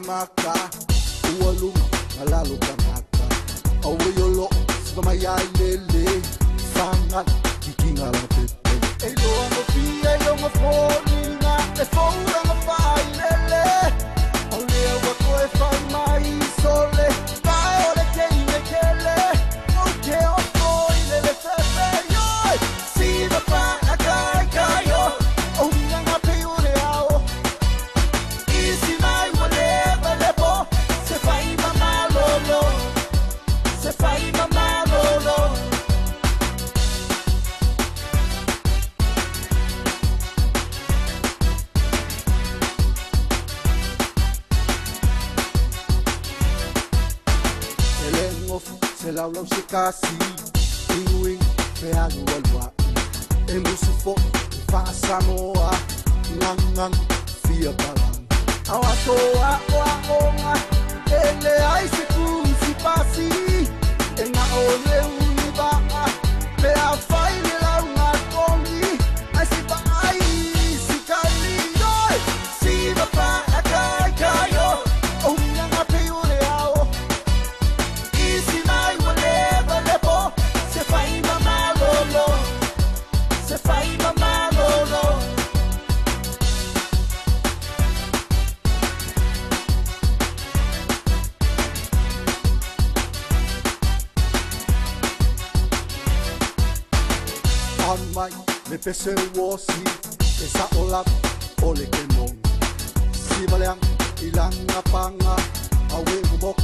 maka uwaluma malalo kamaka awuyolo sikamaya lele sangat kikinga la pepe elo mo fia elo mo fonina e fora mo fai lele ole wa ko e fai mai sole paole che ne kele okay o foi lele pepe yo si va pa akai kayo o nyanga pe ore ao isi mai wale lepo se fai mama lolo se fai mama lolo se la habla se casi Inuing fealu alwa Emusufo Fasamoa Ngang fia balang Awato onga Ele ai se kunsi pasi Enga ole unibanga Pea faile la unga kongi Ai si ba ai si kali Yoi Si ba pa akai kayo Unga pe ure ao Isi mai whatever lepo Se fai mama lolo Se fai mama lolo On mai me pese wosi Esa olap ole kemong Si baleang ilang napanga Awe ngubok